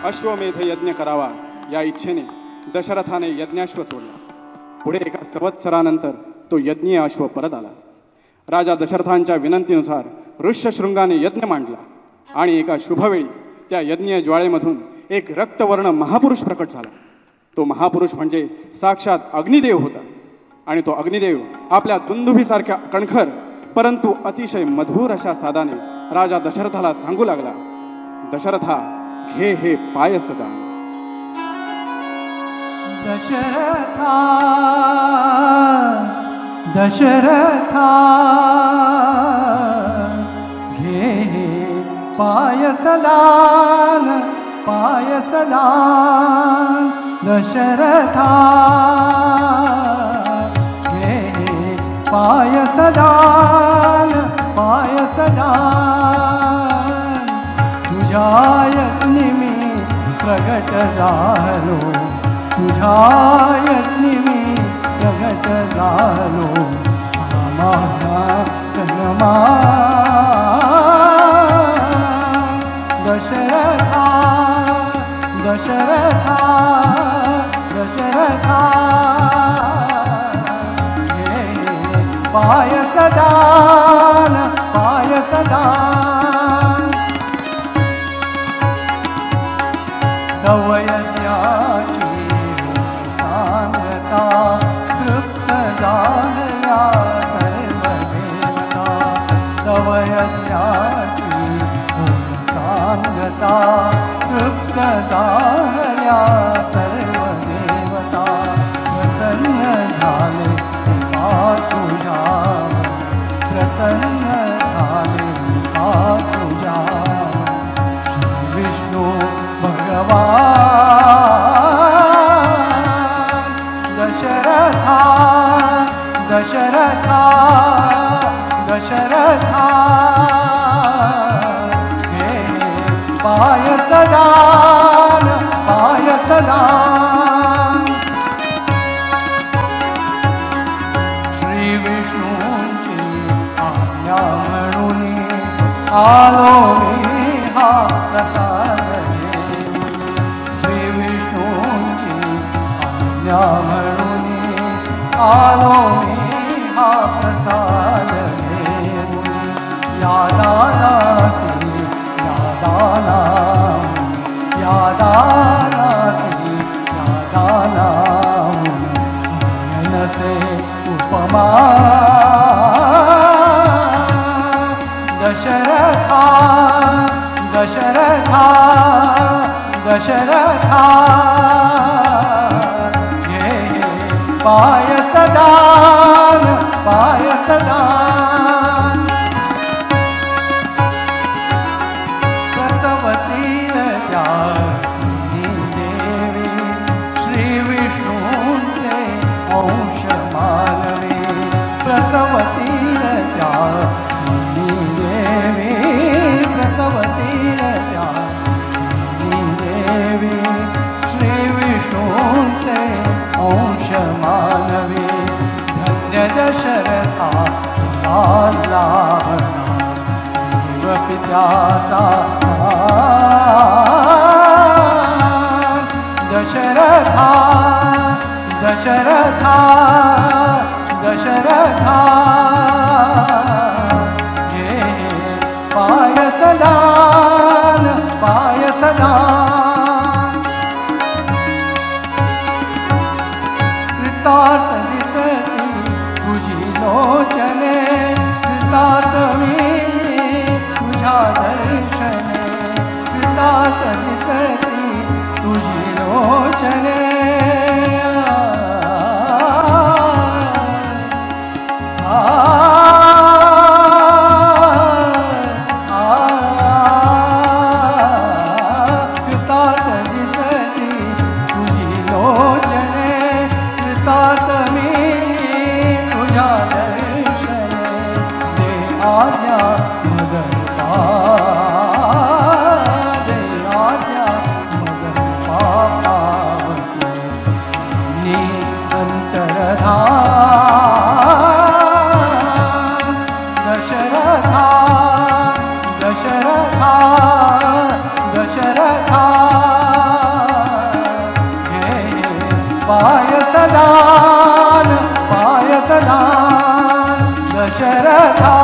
अश्वमेध यज्ञ करावा या इच्छेने दशरथाने यज्ञाश्व सोडला. पुढे एका संवत्सरानंतर तो यज्ञीय अश्व परत आला. राजा दशरथांच्या विनंतीनुसार ऋष्यशृंगाने यज्ञ मांडला आणि एका शुभवेळी त्या यज्ञीय ज्वाळेमधून एक रक्तवर्ण महापुरुष प्रकट झाला. तो महापुरुष म्हणजे साक्षात अग्निदेव होता आणि तो अग्निदेव आपल्या दुंदुभीसारख्या कणखर परंतु अतिशय मधुर अशा सादाने राजा दशरथाला सांगू लागला, दशरथा, घे हे पायसदान. दशरथा दशरथा घे पायसदान पायसदान. दशरथा घे पायसदान पायसदान. तुझ्या यज्ञी मी प्रगट झालो, तुझ्या यज्ञी मी प्रगट झालो. माझा जन्मा दशरथा दशरथा दशरथा घे पायसदान पायसदान. दवयज्ञाची सांगता तृप्त झाल्या सर्व देवता. दवयज्ञाची सांगता तृप्त झाल्या सर्व देवता. प्रसन्न झाले पा तुझ्यावर, प्रसन्न झाले पा तुझ्यावर. श्री विष्णू भगवान दशरथा दशरथा दशरथा घे पायसदान पायसदान. श्री विष्णूंची आज्ञा म्हणून आलो मी हा प्रसाद घेऊन. श्री विष्णूंची आज्ञा म्हणून आलो मी हा प्रसाद घेऊन. या दानासी या दानाहून, या दानासी या दानाहून नसे उपमा. दशरथा दशरथा दशरथा घे पायसदान पायसदान. प्रसवतील त्या देवी श्री विष्णूंचे अंश मानवे. प्रसवतील त्या देवी प्रसवतील त्या देवी श्री विष्णूंचे अंश मानवे. धन्य दशरथा लाभला देव पित्याचा दशरथा दशरथा दशरथा घे पायसदान पायसदान. कृतार्थ दिसती तुझी लोचने, कृतार्थ मी तुझ्या दर्शने. कृतार्थ दिसती तुझी लोचने. कृतार्थ दिसती तुझी लोचने, कृतार्थ मी तुझ्या दर्शने. दे आज्ञा मगर दे आज्ञा मगर पापावती नी अंतरधान. दशरथा दशरथा दशरथा दशरथा